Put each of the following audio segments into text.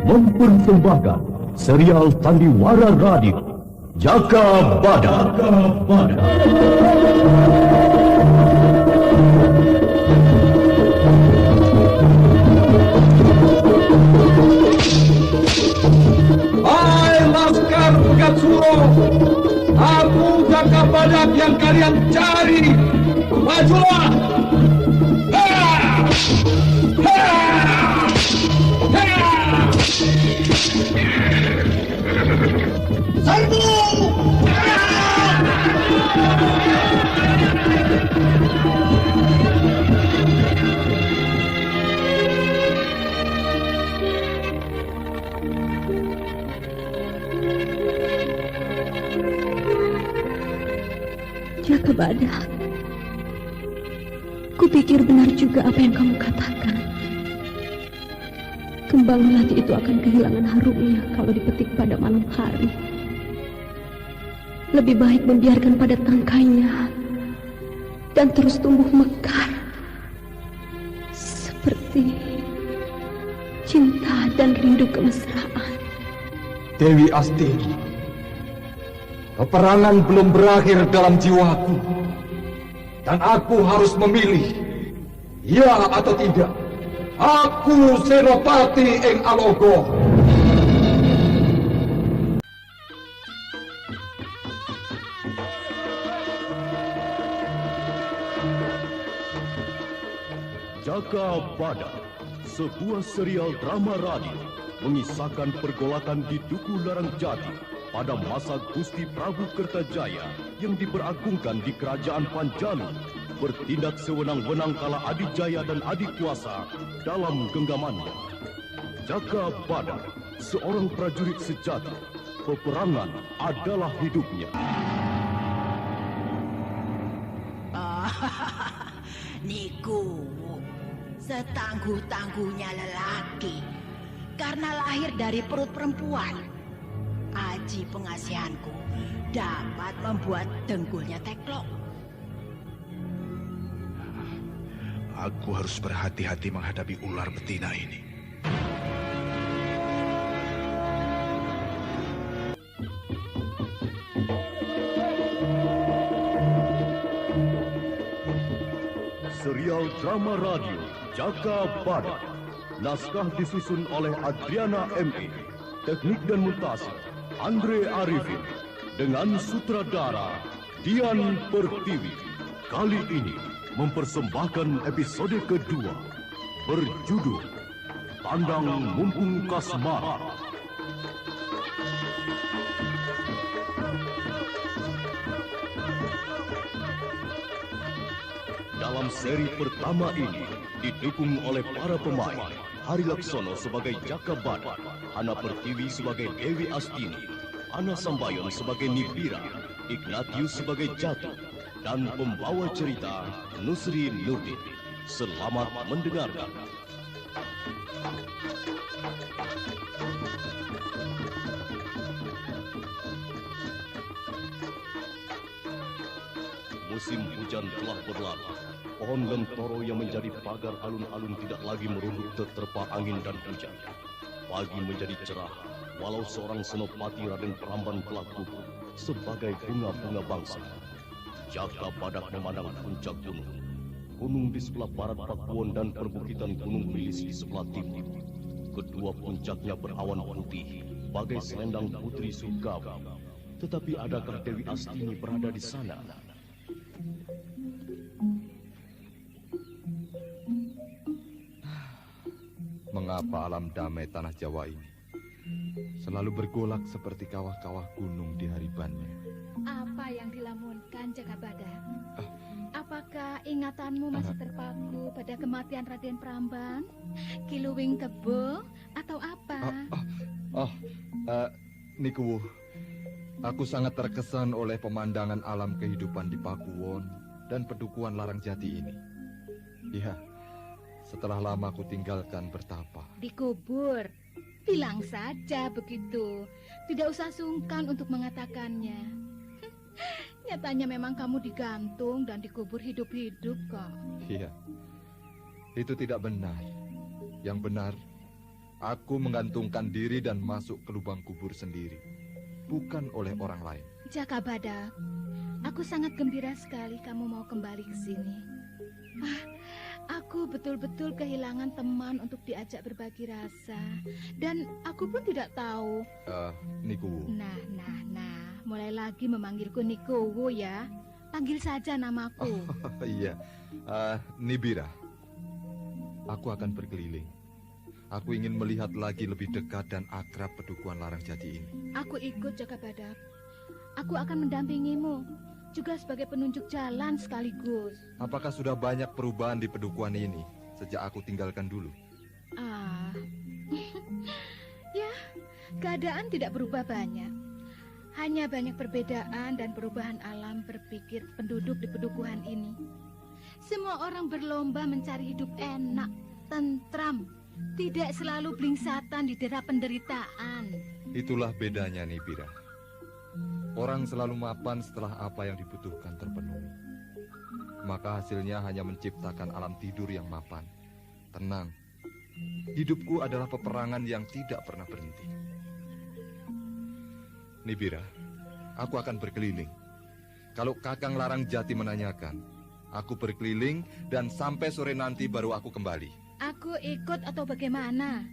Mempersembahkan serial Sandiwara Radio Jaka Badak. Hai Laskar Pegatsuro, aku Jaka Badak yang kalian cari. Majulah! Jaka Badak, kupikir benar juga apa yang kamu katakan. Kembang melati itu akan kehilangan harumnya kalau dipetik pada malam hari. Lebih baik membiarkan pada tangkainya dan terus tumbuh mekar seperti cinta dan rindu kemesraan. Dewi Astini, peperangan belum berakhir dalam jiwaku, dan aku harus memilih, ya atau tidak. Aku Senopati ing Alogo. Jaka Badak, sebuah serial drama radio mengisahkan pergolakan di Duku Larang Jati pada masa Gusti Prabu Kertajaya yang diperagungkan di Kerajaan Panjalu, bertindak sewenang-wenang kala Adijaya dan Adikuasa dalam genggamannya. Jaka Badak, seorang prajurit sejati, peperangan adalah hidupnya. Niku, setangguh-tangguhnya lelaki, karena lahir dari perut perempuan. Aji pengasihanku dapat membuat dengkulnya teklok. Aku harus berhati-hati menghadapi ular betina ini. Serial drama radio Jaka Badak. Naskah disusun oleh Adriana M.E. Teknik dan montase Andre Arifin. Dengan sutradara Dian Pertiwi. Kali ini mempersembahkan episode kedua berjudul Pandang Mumpung Kasmara. Dalam seri pertama ini didukung oleh para pemain Hari Laksono sebagai Jaka Badak, Hana Pertiwi sebagai Dewi Astini, Ana Sambayon sebagai Nibira, Ignatius sebagai Jatuh, dan pembawa cerita Nusri Nurdin. Selamat mendengarkan. Musim hujan telah berlalu. Pohon lentoro yang menjadi pagar alun-alun tidak lagi merunduk terterpa angin dan hujan. Pagi menjadi cerah, walau seorang senopati Raden Pramban telah gugur sebagai bunga-bunga bangsa. Jaka Badak memandang puncak gunung. Gunung di sebelah barat Pakuwon dan perbukitan Gunung Wilis di sebelah timur. Kedua puncaknya berawan putih, bagai selendang putri Surgawi. Tetapi adakah Dewi Astini berada di sana? Mengapa alam damai tanah Jawa ini selalu bergolak seperti kawah-kawah gunung di haribannya? Apa yang dilamunkan, Jaka Badak? Apakah ingatanmu masih terpaku pada kematian Raden Pramban, Kiluwing Kebo, atau apa? Niku, aku sangat terkesan oleh pemandangan alam kehidupan di Pakuwon dan Pedukuhan Larang Jati ini. Iya, setelah lama aku tinggalkan bertapa. Dikubur. Bilang saja begitu. Tidak usah sungkan untuk mengatakannya. Nyatanya memang kamu digantung dan dikubur hidup-hidup kok. Iya, itu tidak benar. Yang benar, aku menggantungkan diri dan masuk ke lubang kubur sendiri, bukan oleh orang lain. Jaka Badak, aku sangat gembira sekali kamu mau kembali ke sini. Aku betul-betul kehilangan teman untuk diajak berbagi rasa. Dan aku pun tidak tahu. Nikuwu. Nah, mulai lagi memanggilku Nikuwu ya. Panggil saja namaku. Iya, Nibira. Aku akan berkeliling. Aku ingin melihat lagi lebih dekat dan akrab Pedukuhan Larang Jati ini. Aku ikut, Jaka Badak. Aku akan mendampingimu, juga sebagai penunjuk jalan sekaligus. Apakah sudah banyak perubahan di Pedukuhan ini sejak aku tinggalkan dulu? Ya, keadaan tidak berubah banyak. Hanya banyak perbedaan dan perubahan alam berpikir penduduk di Pedukuhan ini. Semua orang berlomba mencari hidup enak, tentram, tidak selalu blingsatan di dera penderitaan. Itulah bedanya, Nibira. Orang selalu mapan setelah apa yang dibutuhkan terpenuhi. Maka hasilnya hanya menciptakan alam tidur yang mapan, tenang. Hidupku adalah peperangan yang tidak pernah berhenti. Nibira, aku akan berkeliling. Kalau Kakang Larang Jati menanyakan, aku berkeliling dan sampai sore nanti baru aku kembali. Aku ikut atau bagaimana?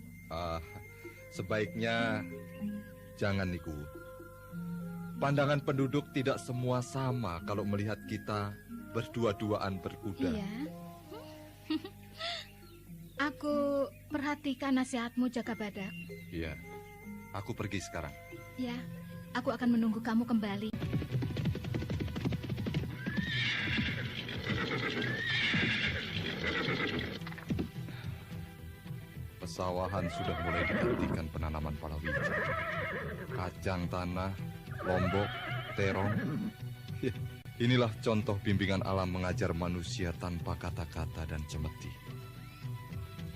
Sebaiknya jangan, Niku. Pandangan penduduk tidak semua sama kalau melihat kita berdua-duaan berkuda. Iya. Aku perhatikan nasihatmu, Jaka Badak. Iya, aku pergi sekarang. Ya, aku akan menunggu kamu kembali. Pesawahan sudah mulai dihentikan penanaman palawija. Kacang tanah, lombok, terong. Ya, inilah contoh bimbingan alam mengajar manusia tanpa kata-kata dan cemeti.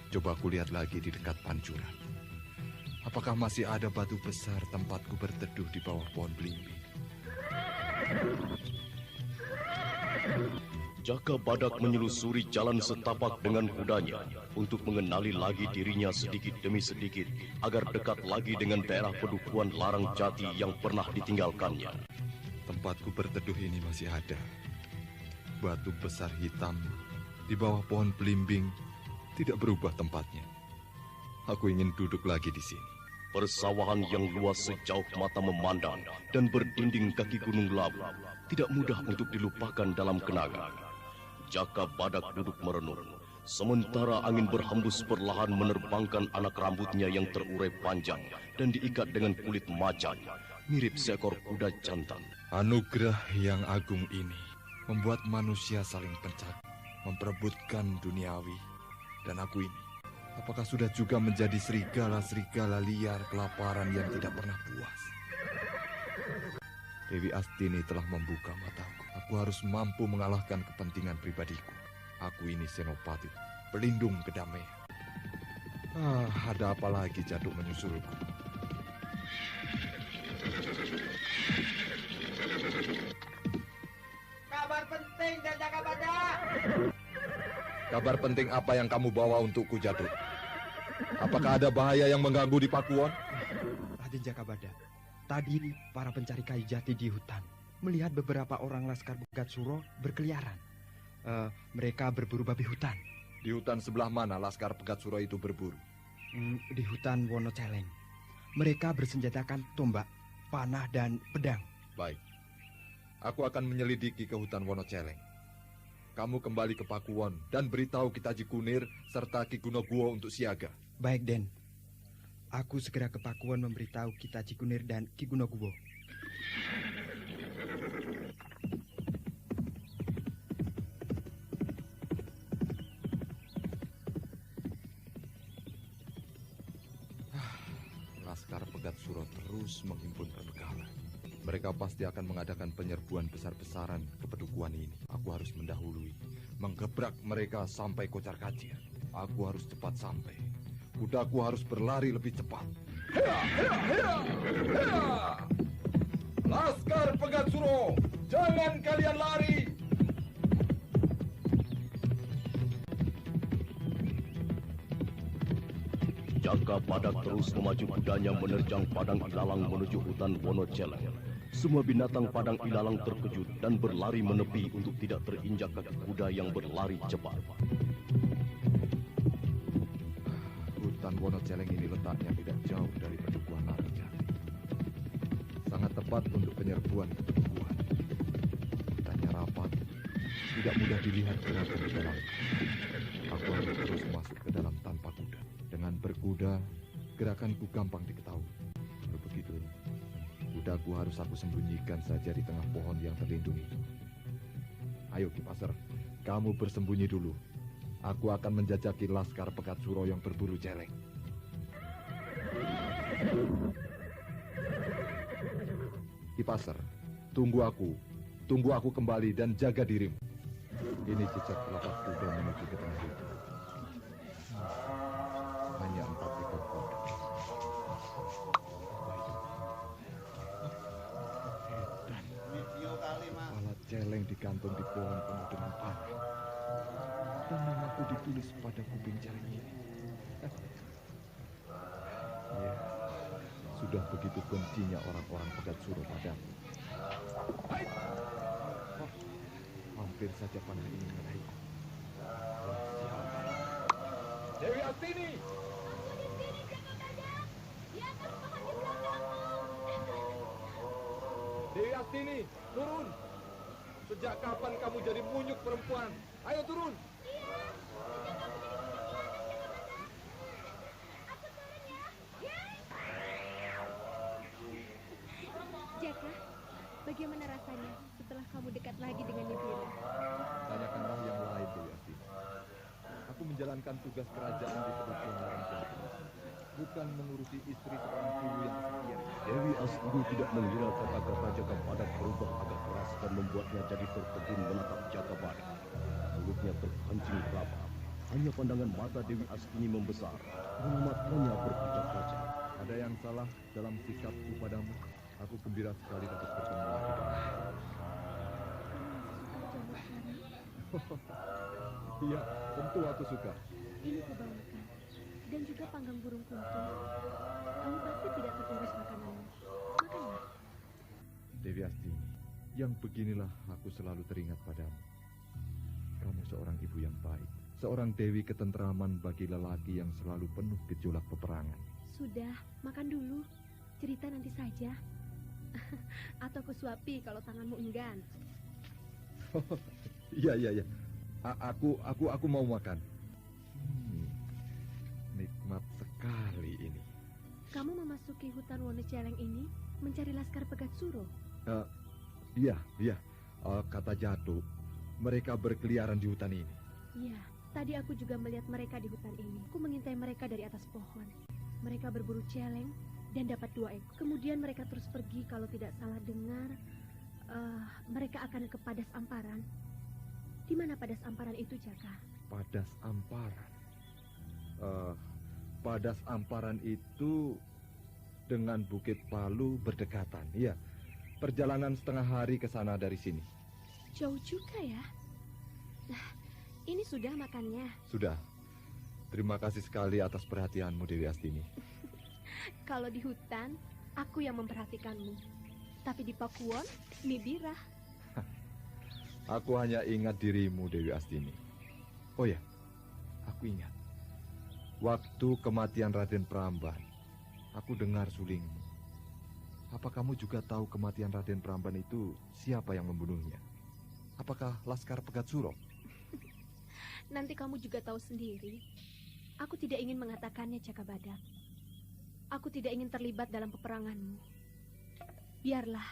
Coba aku lihat lagi di dekat pancuran. Apakah masih ada batu besar tempatku berteduh di bawah pohon belimbing? Jaka Badak menyelusuri jalan setapak dengan kudanya untuk mengenali lagi dirinya sedikit demi sedikit agar dekat lagi dengan daerah Pedukuhan Larang Jati yang pernah ditinggalkannya. Tempatku berteduh ini masih ada. Batu besar hitam di bawah pohon belimbing tidak berubah tempatnya. Aku ingin duduk lagi di sini. Persawahan yang luas sejauh mata memandang dan berdinding kaki gunung Lawu tidak mudah untuk dilupakan dalam kenangan. Jaka Badak duduk merenung, sementara angin berhembus perlahan menerbangkan anak rambutnya yang terurai panjang dan diikat dengan kulit macan, mirip seekor kuda jantan. Anugerah yang agung ini membuat manusia saling pencak, memperebutkan duniawi, dan aku ini. Apakah sudah juga menjadi serigala-serigala liar kelaparan yang tidak pernah puas? Dewi Astini telah membuka mataku. Aku harus mampu mengalahkan kepentingan pribadiku. Aku ini Senopati, pelindung kedamaian. Ada apa lagi Jaduk menyusulku? Kabar penting dan Jaka Badak. Kabar penting apa yang kamu bawa untukku, Jaduk? Apakah ada bahaya yang mengganggu di Pakuwon? Raden Jaka Badak, tadi para pencari kayu jati di hutan melihat beberapa orang laskar Begat Suro berkeliaran. Mereka berburu babi hutan. Di hutan sebelah mana laskar Begat Suro itu berburu? Di hutan Wonoceleng. Mereka bersenjatakan tombak, panah, dan pedang. Baik. Aku akan menyelidiki ke hutan Wonoceleng. Kamu kembali ke Pakuwon dan beritahu Kitaji Kunir serta Ki Gunoguwo untuk siaga. Baik, Den. Aku segera ke Pakuwon memberitahu Kitaji Kunir dan Ki Gunoguwo. Laskar Begat Suro terus menghimpun perbekalan. Mereka pasti akan mengadakan penyerbuan besar-besaran ke Pedukuhan ini. Aku harus mendahului, menggebrak mereka sampai kocar-kacir. Aku harus cepat sampai. Kudaku harus berlari lebih cepat. Laskar Begat Suro, Jangan kalian lari! Jaka Badak terus memacu kudanya menerjang padang ilalang menuju hutan Wonoceleng. Semua binatang padang ilalang terkejut dan berlari menepi untuk tidak terinjak kaki kuda yang berlari cepat. Hutan Wonoceleng ini letaknya tidak jauh dari pedukuhan Larajati. Sangat tepat untuk penyerbuan pedukuhan. Hutannya rapat, tidak mudah dilihat gerakan di dalam. Aku harus terus masuk ke dalam tanpa kuda. Dengan berkuda, gerakanku gampang diketahui. Kalau begitu, kudaku harus aku sembunyikan saja di tengah pohon yang terlindung itu. Ayo Ki Pasar, kamu bersembunyi dulu. Aku akan menjajaki laskar Pegat Suro yang berburu celeng. Ki Pasar, tunggu aku kembali dan jaga dirimu. Ini jejak telapak kuda menuju ke tengah itu. Hanya 4 ekor kuda. Kepala celeng digantung di pohon penuh dengan panah. Dan namaku ditulis pada kuping celeng ini. Ya, sudah begitu bencinya orang-orang Pegat Suro padaku. Oh, hampir saja panah ini mengenaiku. Dewi Astini! Dewi Astini, turun! Sejak kapan kamu jadi munyuk perempuan? Ayo turun! Jaka, bagaimana rasanya setelah kamu dekat lagi dengan Nibira? Tanyakanlah yang lain, Dewi Astini. Aku menjalankan tugas kerajaan di pedukuhan Larajati, bukan mengurusi istri seorang guru yang kesekian. Dewi Astini tidak mengira kata-kata Jaka Badak berubah agak keras dan membuatnya jadi tertegun menatap Jaka Badak. Mulutnya terpancing rapat. Hanya pandangan mata Dewi Astini membesar, bulu matanya berkaca-kaca. Ada yang salah dalam sikapku padamu? Aku gembira sekali dapat bertemu lagi. Iya, tentu aku suka. Ini kubawakan. Dan juga panggang burung kuntul. Kamu pasti tidak terurus makananmu. Makanlah. Dewi Astini, yang beginilah aku selalu teringat padamu. Kamu seorang ibu yang baik. Seorang dewi ketentraman bagi lelaki yang selalu penuh gejolak peperangan. Sudah, makan dulu. Cerita nanti saja. Atau kusuapi kalau tanganmu enggan. Iya. Aku mau makan. Nikmat sekali ini. Kamu memasuki hutan Wonoceleng ini mencari laskar Pegat Suro? Iya. Kata Jatuh, mereka berkeliaran di hutan ini. Iya, tadi aku juga melihat mereka di hutan ini. Aku mengintai mereka dari atas pohon. Mereka berburu celeng dan dapat 2 ekor. Kemudian mereka terus pergi, kalau tidak salah dengar, mereka akan ke Padas Amparan. Di mana Padas Amparan itu, Jaka? Padas Amparan. Padas Amparan itu dengan Bukit Palu berdekatan. Iya, perjalanan setengah hari ke sana dari sini. Jauh juga ya. Nah, ini sudah makannya. Sudah. Terima kasih sekali atas perhatianmu, Dewi Astini. Kalau di hutan, aku yang memperhatikanmu. Tapi di Pakuwon, Nibira. Aku hanya ingat dirimu, Dewi Astini. Oh ya, aku ingat. Waktu kematian Raden Pramban, aku dengar sulingmu. Apa kamu juga tahu kematian Raden Pramban itu siapa yang membunuhnya? Apakah Laskar Pegat Suro? Nanti kamu juga tahu sendiri. Aku tidak ingin mengatakannya, Jaka Badak. Aku tidak ingin terlibat dalam peperanganmu. Biarlah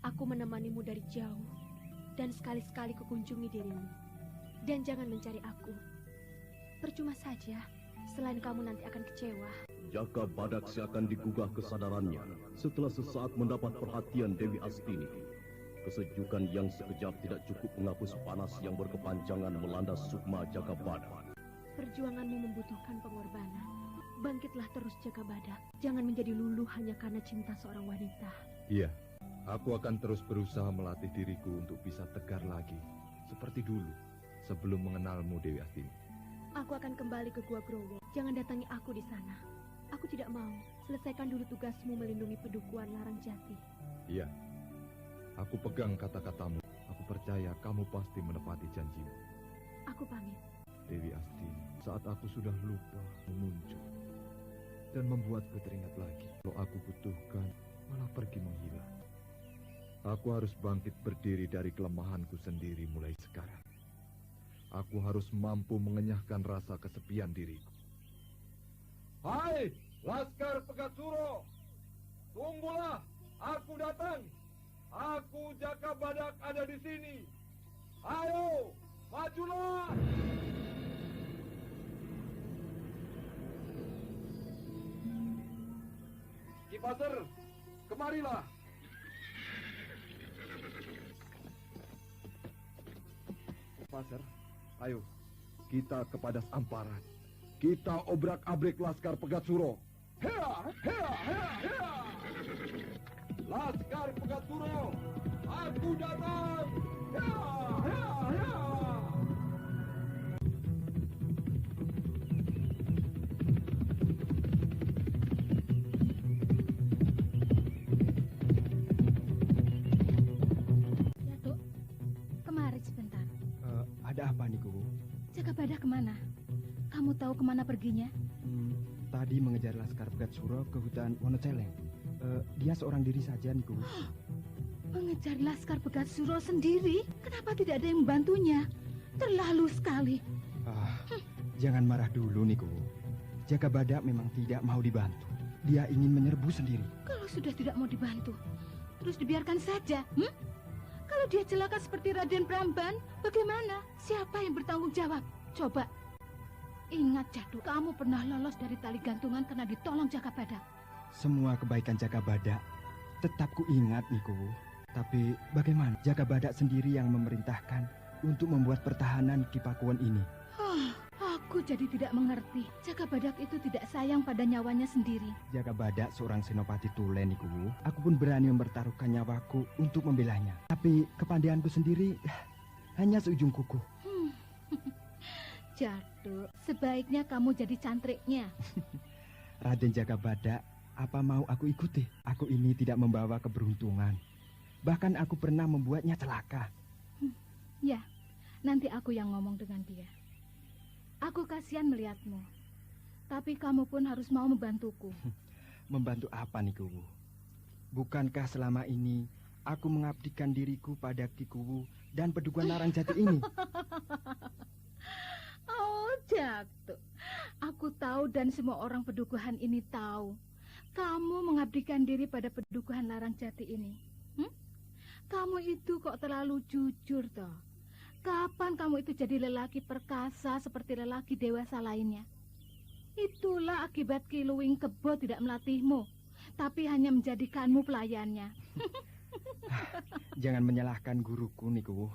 aku menemanimu dari jauh dan sekali-sekali kukunjungi dirimu. Dan jangan mencari aku. Percuma saja, selain kamu nanti akan kecewa. Jaka Badak seakan digugah kesadarannya setelah sesaat mendapat perhatian Dewi Astini. Kesejukan yang sekejap tidak cukup menghapus panas yang berkepanjangan melanda sukma Jaka Badak. Perjuanganmu membutuhkan pengorbanan. Bangkitlah terus, Jaka Badak. Jangan menjadi luluh hanya karena cinta seorang wanita. Iya, Aku akan terus berusaha melatih diriku untuk bisa tegar lagi, seperti dulu, sebelum mengenalmu, Dewi Astini. Aku akan kembali ke Gua Growo. Jangan datangi aku di sana. Aku tidak mau. Selesaikan dulu tugasmu melindungi Pedukuhan Larang Jati. Iya, aku pegang kata-katamu. Aku percaya kamu pasti menepati janjimu. Aku pamit. Dewi Astini, saat aku sudah lupa muncul dan membuatku teringat lagi. Kalau aku butuhkan, malah pergi menghilang. Aku harus bangkit berdiri dari kelemahanku sendiri mulai sekarang. Aku harus mampu mengenyahkan rasa kesepian diriku. Hai, Laskar Pegat Suro! Tunggulah, aku datang. Aku Jaka Badak ada di sini. Ayo, majulah! Ki Pasar, kemarilah. Pasar, ayo, kita kepada Amparan. Kita obrak-abrik Laskar Pegat Suro. Hea, hea, hea, hea! Laskar Pegat Suro, aku datang! Hea, hea, hea! Datuk, kemari sebentar. Ada apa nih, Kuwu? Jaka Badak kemana? Kamu tahu kemana perginya? Tadi mengejar Laskar Pegat Suro ke hutan Wonoceleng. Dia seorang diri saja nih, Kuwu. Mengejar Laskar Pegat Suro sendiri? Kenapa tidak ada yang membantunya? Terlalu sekali. Jangan marah dulu nih, Kuwu. Jaka Badak memang tidak mau dibantu. Dia ingin menyerbu sendiri. Kalau sudah tidak mau dibantu, terus dibiarkan saja. Kalau dia celaka seperti Raden Pramban, bagaimana? Siapa yang bertanggung jawab? Coba. Ingat, Jatuh, kamu pernah lolos dari tali gantungan karena ditolong Jaka Badak. Semua kebaikan Jaka Badak tetap ku ingat nih, Kuwu. Tapi bagaimana? Jaka Badak sendiri yang memerintahkan untuk membuat pertahanan Ki Pakuwon ini. Aku jadi tidak mengerti. Jaka Badak itu tidak sayang pada nyawanya sendiri. Jaka Badak seorang senopati tulen nih, Kuwu. Aku pun berani mempertaruhkan nyawaku untuk membelanya. Tapi kepandaianku sendiri hanya seujung kuku. Jatuh, sebaiknya kamu jadi cantriknya. Raden Jaka Badak, apa mau aku ikuti? Aku ini tidak membawa keberuntungan. Bahkan aku pernah membuatnya celaka. Ya, nanti aku yang ngomong dengan dia. Aku kasihan melihatmu. Tapi kamu pun harus mau membantuku. Membantu apa nih, Kuwu? Bukankah selama ini aku mengabdikan diriku pada Ki Kuwu dan Pedukuhan Larang Jati ini? Oh, Jatuh. Aku tahu dan semua orang Pedukuhan ini tahu. Kamu mengabdikan diri pada Pedukuhan Larang Jati ini. Kamu itu kok terlalu jujur, toh. Kapan kamu itu jadi lelaki perkasa seperti lelaki dewasa lainnya? Itulah akibat Ki Luwing Kebo tidak melatihmu, tapi hanya menjadikanmu pelayannya. Jangan menyalahkan guruku nih, Kuwu.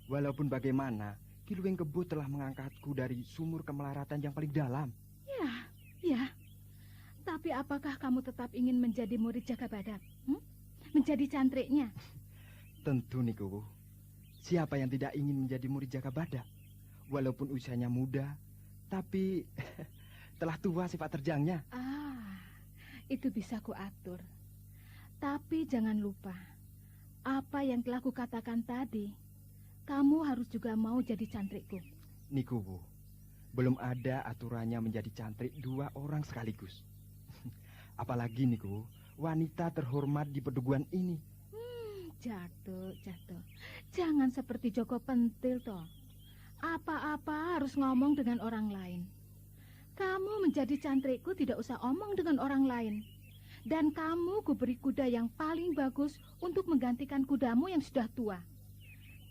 Walaupun bagaimana, Ki Luwing Kebo telah mengangkatku dari sumur kemelaratan yang paling dalam. Ya. Tapi apakah kamu tetap ingin menjadi murid Jaka Badak? Menjadi cantriknya? Tentu nih, Kuwu. Siapa yang tidak ingin menjadi murid Jaka Badak? Walaupun usianya muda, tapi telah tua sifat terjangnya. Itu bisa kuatur. Tapi jangan lupa, apa yang telah kukatakan tadi, kamu harus juga mau jadi cantrikku. Nih, Kuwu, belum ada aturannya menjadi cantrik 2 orang sekaligus. Apalagi nih, Kuwu, wanita terhormat di pedukuhan ini. Jatuh. Jangan seperti Joko Pentil, toh. Apa-apa harus ngomong dengan orang lain. Kamu menjadi cantrikku tidak usah omong dengan orang lain. Dan kamu kuberi kuda yang paling bagus untuk menggantikan kudamu yang sudah tua.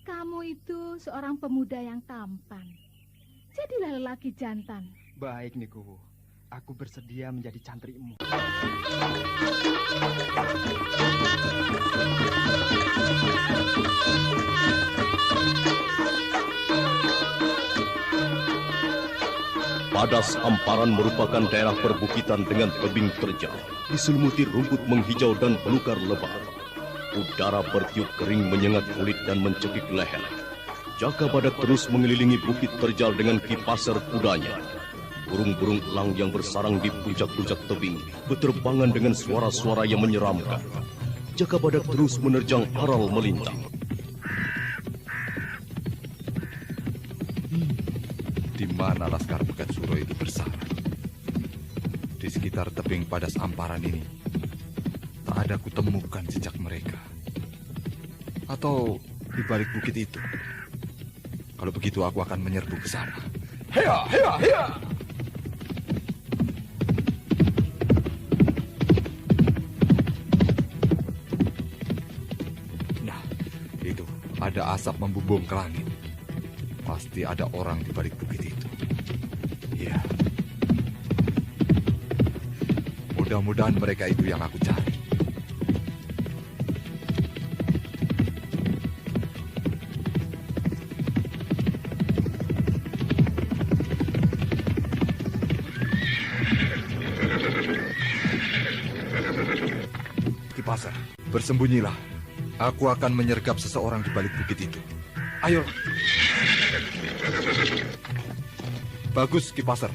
Kamu itu seorang pemuda yang tampan. Jadilah lelaki jantan. Baik nih, Kuwu. Aku bersedia menjadi cantrikmu. Padas Amparan merupakan daerah perbukitan dengan tebing terjal, diselimuti rumput menghijau dan belukar lebat. udara bertiup kering menyengat kulit dan mencekik leher. Jakabadak terus mengelilingi bukit terjal dengan kipaser kudanya. Burung-burung elang yang bersarang di puncak-puncak tebing berterbangan dengan suara-suara yang menyeramkan. Jakabadak terus menerjang aral melintang. Di mana laskar Pegat Suro itu bersarang? Di sekitar tebing padas amparan ini, tak ada kutemukan jejak mereka. Atau di balik bukit itu. Kalau begitu aku akan menyerbu ke sana. Hea, hea, hea! Nah, itu ada asap membumbung ke langit. Pasti ada orang di balik bukit itu. Iya. Mudah-mudahan mereka itu yang aku cari. Kipaser, bersembunyilah. Aku akan menyergap seseorang di balik bukit itu. Ayo. Bagus, Kipaser.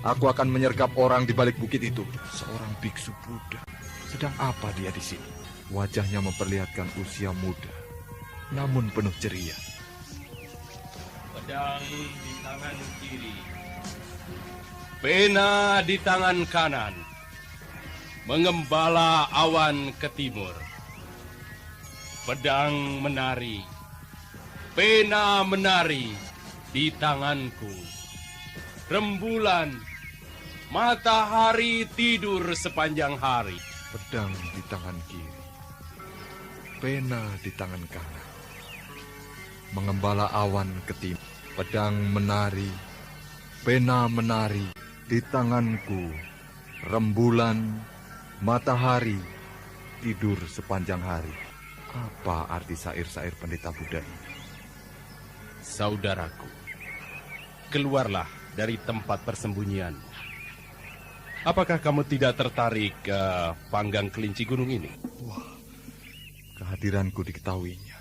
Aku akan menyergap orang di balik bukit itu. Seorang biksu Buddha. Sedang apa dia di sini? Wajahnya memperlihatkan usia muda, namun penuh ceria. Pedang di tangan kiri, pena di tangan kanan, mengembala awan ke timur. Pedang menari, pena menari di tanganku. Rembulan, matahari tidur sepanjang hari. Pedang di tangan kiri, pena di tangan kanan, mengembala awan ke timur. Pedang menari, pena menari di tanganku. Rembulan, matahari tidur sepanjang hari. Apa arti syair-syair pendeta Buddha ini? Saudaraku, keluarlah dari tempat persembunyian. Apakah kamu tidak tertarik ke panggang kelinci gunung ini? Wah, kehadiranku diketahuinya.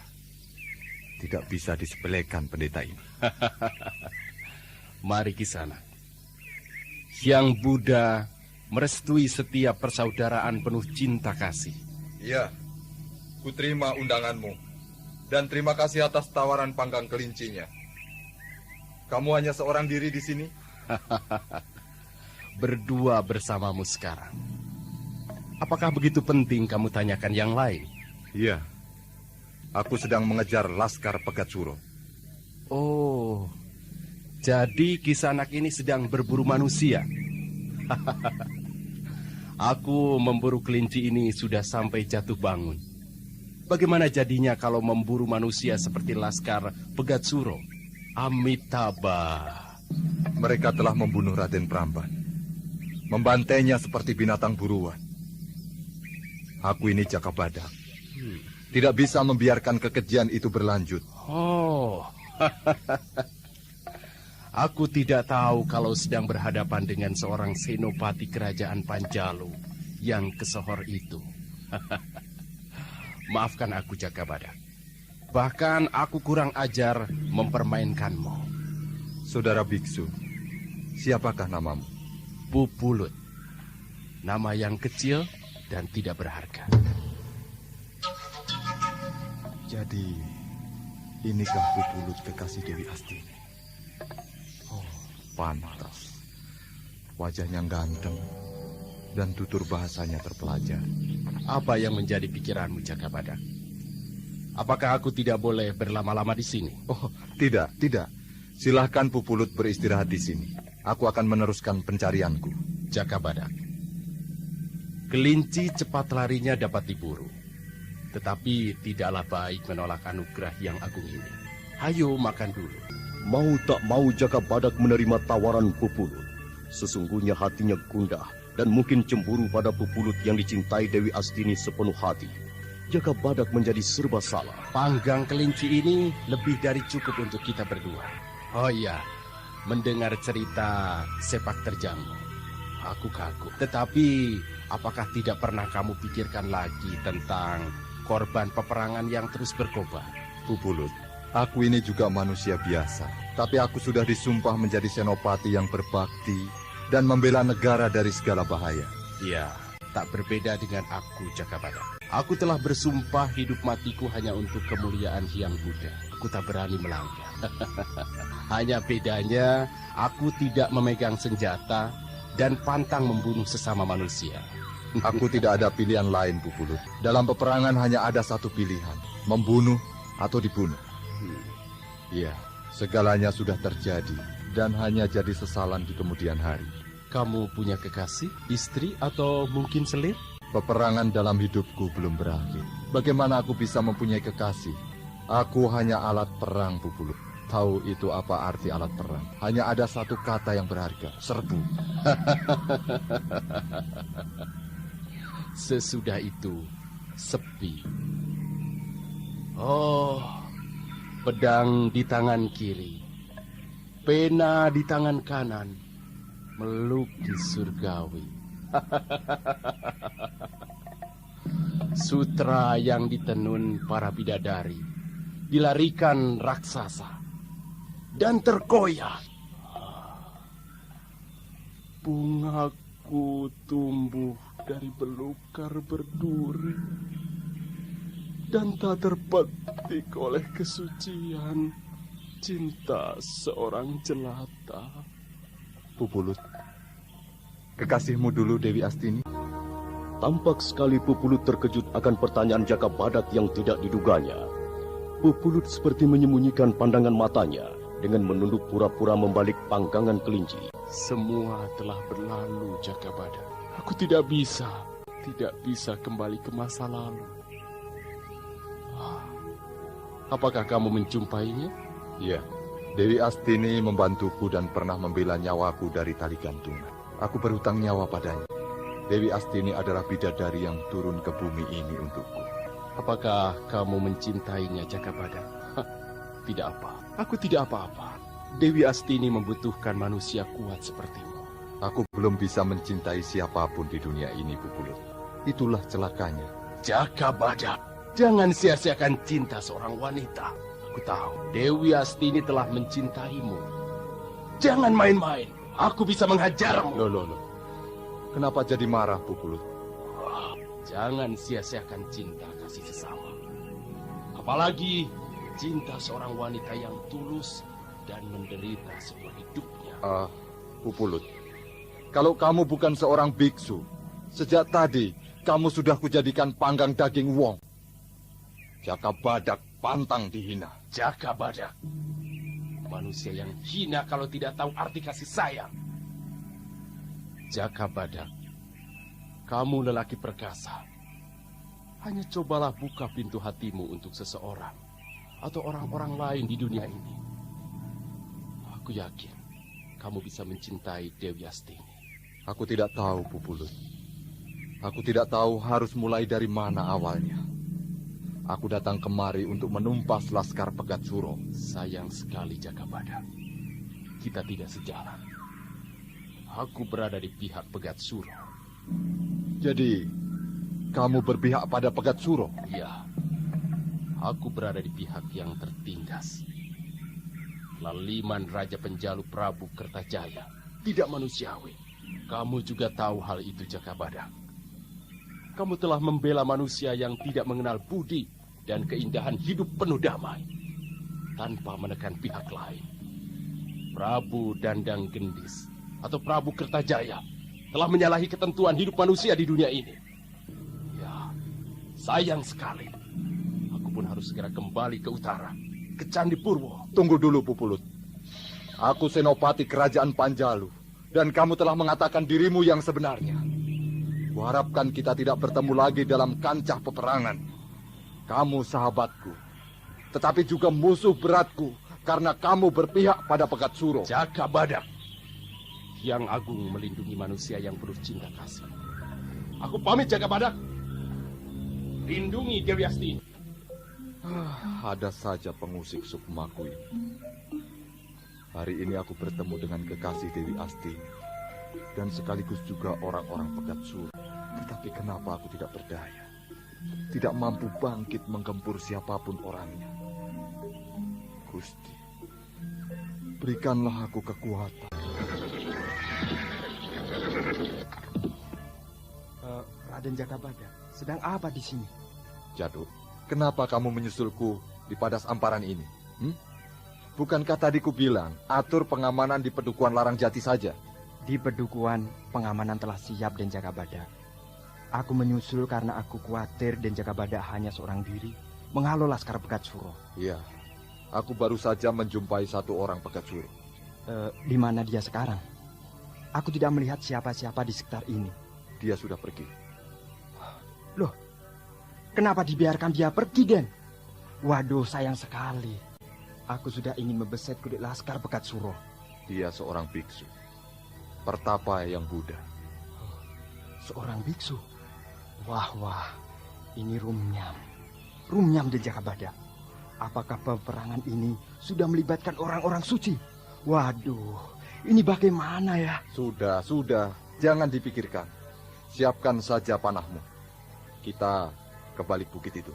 Tidak bisa disepelekan pendeta ini. Mari ke sana. Hyang Buddha merestui setiap persaudaraan penuh cinta kasih. Iya, kuterima undanganmu. Dan terima kasih atas tawaran panggang kelincinya. Kamu hanya seorang diri di sini? Berdua bersamamu sekarang. Apakah begitu penting kamu tanyakan yang lain? Iya. Aku sedang mengejar laskar Pegat Suro. Oh, jadi Kisanak ini sedang berburu manusia. Aku memburu kelinci ini sudah sampai jatuh bangun. Bagaimana jadinya kalau memburu manusia seperti laskar Pegat Suro? Amitabha. Mereka telah membunuh Raden Pramban. Membantainya seperti binatang buruan. Aku ini Jakabadak. Tidak bisa membiarkan kekejian itu berlanjut. Oh, aku tidak tahu kalau sedang berhadapan dengan seorang senopati kerajaan Panjalu yang kesohor itu. Maafkan aku, Jakabadak. Bahkan aku kurang ajar mempermainkanmu. Saudara biksu, siapakah namamu? Pupulut. Nama yang kecil dan tidak berharga. Jadi, inikah Pupulut kekasih Dewi Astini? Oh, pantas. Wajahnya ganteng dan tutur bahasanya terpelajar. Apa yang menjadi pikiranmu, Jakabadak? Apakah aku tidak boleh berlama-lama di sini? Oh, tidak. Silahkan Pupulut beristirahat di sini. Aku akan meneruskan pencarianku. Jakabadak, kelinci cepat larinya dapat diburu. Tetapi tidaklah baik menolak anugerah yang agung ini. Ayo makan dulu. Mau tak mau Jakabadak menerima tawaran Pupulut. Sesungguhnya hatinya gundah dan mungkin cemburu pada Pupulut yang dicintai Dewi Astini sepenuh hati. Jakabadak menjadi serba salah. Panggang kelinci ini lebih dari cukup untuk kita berdua. Oh iya, mendengar cerita sepak terjangmu, aku kagum. Tetapi apakah tidak pernah kamu pikirkan lagi tentang korban peperangan yang terus berkobar. Pupulut, aku ini juga manusia biasa. Tapi aku sudah disumpah menjadi senopati yang berbakti dan membela negara dari segala bahaya. Ya, tak berbeda dengan aku, Jakabada. Aku telah bersumpah hidup matiku hanya untuk kemuliaan Hyang Buddha. Aku tak berani melanggar. Hanya bedanya, aku tidak memegang senjata dan pantang membunuh sesama manusia. Aku tidak ada pilihan lain, Pupulut. Dalam peperangan hanya ada satu pilihan, membunuh atau dibunuh. Iya, segalanya sudah terjadi dan hanya jadi sesalan di kemudian hari. Kamu punya kekasih, istri, atau mungkin selir? Peperangan dalam hidupku belum berakhir. Bagaimana aku bisa mempunyai kekasih? Aku hanya alat perang, Pupulut. Tahu itu apa arti alat perang? Hanya ada satu kata yang berharga, serbu. Sesudah itu, sepi. Oh, pedang di tangan kiri, pena di tangan kanan, melukis surgawi. Sutra yang ditenun para bidadari dilarikan raksasa dan terkoyak. Bungaku tumbuh dari belukar berduri dan tak terpetik oleh kesucian cinta seorang jelata. Pupulut, kekasihmu dulu Dewi Astini. Tampak sekali Pupulut terkejut akan pertanyaan Jakabadak yang tidak diduganya. Pupulut seperti menyembunyikan pandangan matanya dengan menunduk pura-pura membalik panggangan kelinci. Semua telah berlalu, Jakabadak. Aku tidak bisa kembali ke masa lalu. Apakah kamu menjumpainya? Iya, Dewi Astini membantuku dan pernah membela nyawaku dari tali gantungan. Aku berhutang nyawa padanya. Dewi Astini adalah bidadari yang turun ke bumi ini untukku. Apakah kamu mencintainya, Jakabadak? Tidak apa. Aku tidak apa-apa. Dewi Astini membutuhkan manusia kuat sepertimu. Aku belum bisa mencintai siapapun di dunia ini, Pupulut. Itulah celakanya. Jakabadak, jangan sia-siakan cinta seorang wanita. Aku tahu Dewi Astini telah mencintaimu. Jangan main-main. Aku bisa menghajarmu. Loh. Kenapa jadi marah, Pupulut? Jangan sia-siakan cinta kasih sesama. Apalagi cinta seorang wanita yang tulus dan menderita seumur hidupnya. Pupulut, kalau kamu bukan seorang biksu, sejak tadi kamu sudah kujadikan panggang daging wong. Jakabadak pantang dihina. Jakabadak, manusia yang hina kalau tidak tahu arti kasih sayang. Jakabadak, kamu lelaki perkasa. Hanya cobalah buka pintu hatimu untuk seseorang atau orang-orang lain di dunia ini. Aku yakin kamu bisa mencintai Dewi Astini. Aku tidak tahu, Pupulut. Aku tidak tahu harus mulai dari mana awalnya. Aku datang kemari untuk menumpas Laskar Pegat Suro. Sayang sekali, Jakabadak. Kita tidak sejalan. Aku berada di pihak Pegat Suro. Jadi, kamu berpihak pada Pegat Suro? Iya. Aku berada di pihak yang tertindas. Laliman Raja Penjalu Prabu Kertajaya tidak manusiawi. Kamu juga tahu hal itu, Jakabadak. Kamu telah membela manusia yang tidak mengenal budi dan keindahan hidup penuh damai tanpa menekan pihak lain. Prabu Dandang Gendis atau Prabu Kertajaya telah menyalahi ketentuan hidup manusia di dunia ini. Ya, sayang sekali. Aku pun harus segera kembali ke utara, ke Candi Purwo. Tunggu dulu, Pupulut. Aku senopati kerajaan Panjalu, dan kamu telah mengatakan dirimu yang sebenarnya. Kuharapkan kita tidak bertemu lagi dalam kancah peperangan. Kamu sahabatku, tetapi juga musuh beratku, karena kamu berpihak pada Pegat Suro. Jakabadak, Hyang Agung melindungi manusia yang penuh cinta kasih. Aku pamit, Jakabadak. Lindungi Dewi Astini. Ada saja pengusik sukmaku ini. Hari ini aku bertemu dengan kekasih Dewi Astini dan sekaligus juga orang-orang Pegat Suro. Tetapi kenapa aku tidak berdaya? tidak mampu bangkit menggempur siapapun orangnya. Gusti, berikanlah aku kekuatan. Raden Jakabada, sedang apa di sini? Jaduk, kenapa kamu menyusulku di Padas Amparan ini? Bukankah tadi ku bilang atur pengamanan di Pedukuhan Larang Jati saja? Di Pedukuhan, pengamanan telah siap Den Jakabada. Aku menyusul karena aku khawatir Den Jakabada hanya seorang diri menghalau Laskar Pegat Suro. Iya, aku baru saja menjumpai satu orang Pegat Suro. Di mana dia sekarang? Aku tidak melihat siapa-siapa di sekitar ini. Dia sudah pergi. Loh, kenapa dibiarkan dia pergi, Den? Waduh, sayang sekali. Aku sudah ingin membeset kulit Laskar Pegat Suro. Dia seorang biksu, pertapa yang Buddha. Seorang biksu? Wah, ini rumnyam. Rumnyam Den Jakabada. Apakah peperangan ini sudah melibatkan orang-orang suci? Waduh, ini bagaimana ya? Sudah, jangan dipikirkan. Siapkan saja panahmu. Kita ke balik bukit itu.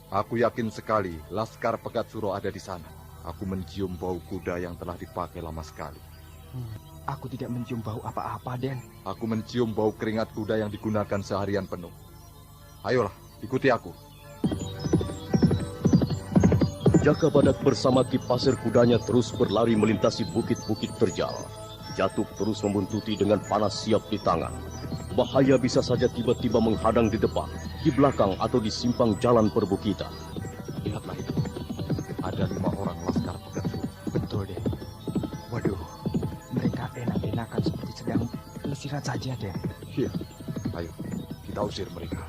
Aku yakin sekali Laskar Pegat Suro ada di sana. Aku mencium bau kuda yang telah dipakai lama sekali. Aku tidak mencium bau apa-apa, Den. Aku mencium bau keringat kuda yang digunakan seharian penuh. Ayolah, ikuti aku. Jakabadak bersama Ki Pasir kudanya terus berlari melintasi bukit-bukit terjal. Jatuk terus membuntuti dengan panas siap di tangan. Bahaya bisa saja tiba-tiba menghadang di depan, di belakang atau di simpang jalan perbukitan. Lihatlah itu. Ada 5 orang Laskar Pegat Suro. Betul, Den. Waduh, mereka enak-enakan seperti sedang pelesiran saja, Den. Iya. Ayo, kita usir mereka.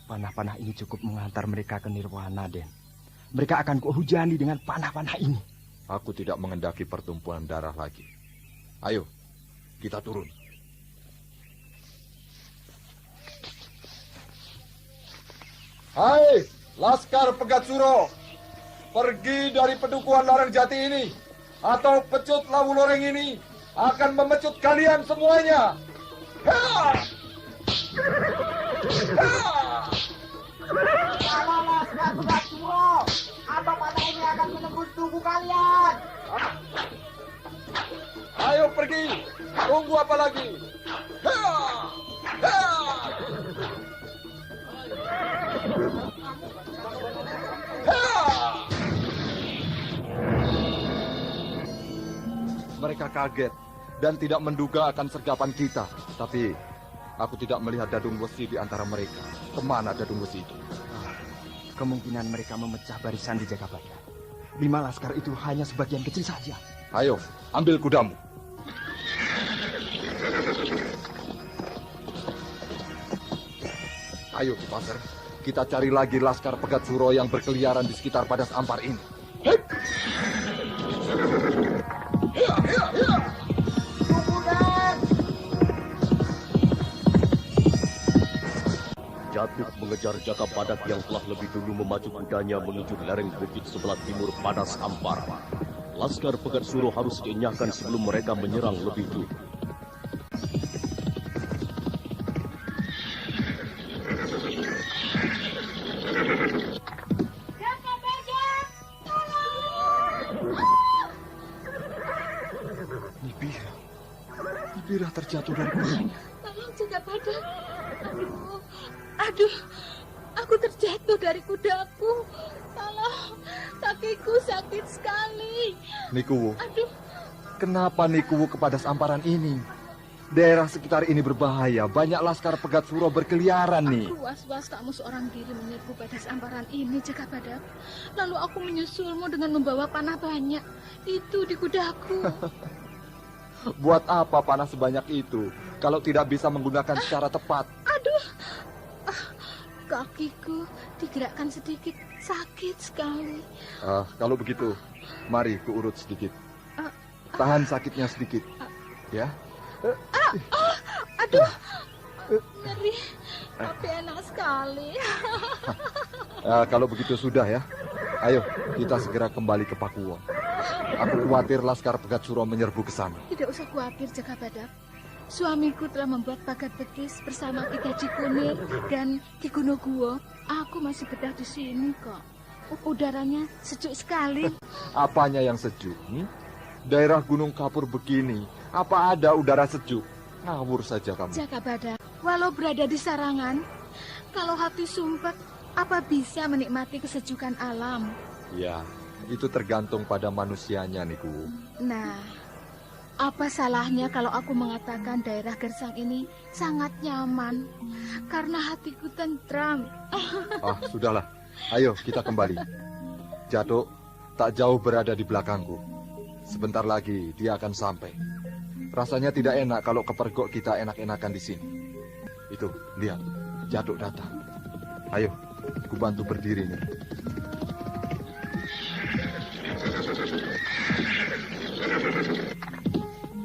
Panah-panah ini cukup mengantar mereka ke nirwana, Den. Mereka akan kuhujani dengan panah-panah ini. Aku tidak mengendaki pertumpuan darah lagi. Ayo, kita turun. Hai, Laskar Pegat Suro. Pergi dari Pedukuhan Larang Jati ini, atau pecut Lawu Loreng ini akan memecut kalian semuanya. Kalau Laskar Pegat Suro, atau panah ini akan menembus tubuh kalian. Ayo pergi, tunggu apa lagi? Mereka kaget dan tidak menduga akan sergapan kita. Tapi aku tidak melihat Dadung Wesi di antara mereka. Kemana Dadung Wesi itu? Kemungkinan mereka memecah barisan di Jakabada. 5 laskar itu hanya sebagian kecil saja. Ayo, ambil kudamu. Ayo, Ki Pasir. Kita cari lagi Laskar Pegat Suro yang berkeliaran di sekitar Padas Ampar ini. Jatuk mengejar Jakabadak yang telah lebih dulu memacu kudanya menuju lereng bukit sebelah timur Padas Ampar. Laskar Pegat Suro harus dienyahkan sebelum mereka menyerang lebih dulu. Nibira terjatuh dari kudanya. Tolong Jakabadak. Aduh, aku terjatuh dari kudaku. Tolong, kakiku sakit sekali. Nikuwu, Aduh, kenapa Nikuwu ke Padas Amparan ini? Daerah sekitar ini berbahaya. Banyak Laskar Pegat Suro berkeliaran nih. aku was-was kamu seorang diri menyerbu Padas Amparan ini, Jakabadak. Lalu aku menyusulmu dengan membawa panah banyak. Itu di kudaku. Buat apa panah sebanyak itu kalau tidak bisa menggunakan secara tepat? Aduh, kakiku digerakkan sedikit, sakit sekali. Kalau begitu, mari kuurut sedikit. Tahan sakitnya sedikit, ya. Aduh, ngeri, tapi enak sekali. Kalau begitu sudah ya. Ayo, kita segera kembali ke Pakuwon. Aku khawatir Laskar Pegat Suro menyerbu ke sana. Tidak usah khawatir, Jaka Badak. Suamiku telah membuat pagar bekis bersama Ki Gaji Kunir dan Ki Gunoguwo. Aku masih betah di sini kok. Udaranya sejuk sekali. Apanya yang sejuk? Daerah Gunung Kapur begini, apa ada udara sejuk? Ngawur saja kamu. Jaka Badak, walau berada di sarangan, kalau hati sumpek, apa bisa menikmati kesejukan alam? Ya, itu tergantung pada manusianya, Niku. Nah, apa salahnya kalau aku mengatakan daerah Gersang ini sangat nyaman karena hatiku tentram. Sudahlah. Ayo kita kembali. Jatuk tak jauh berada di belakangku. Sebentar lagi dia akan sampai. Rasanya tidak enak kalau kepergok kita enak-enakan di sini. Itu, lihat, Jatuk datang. Ayo, ku bantu berdiri nih.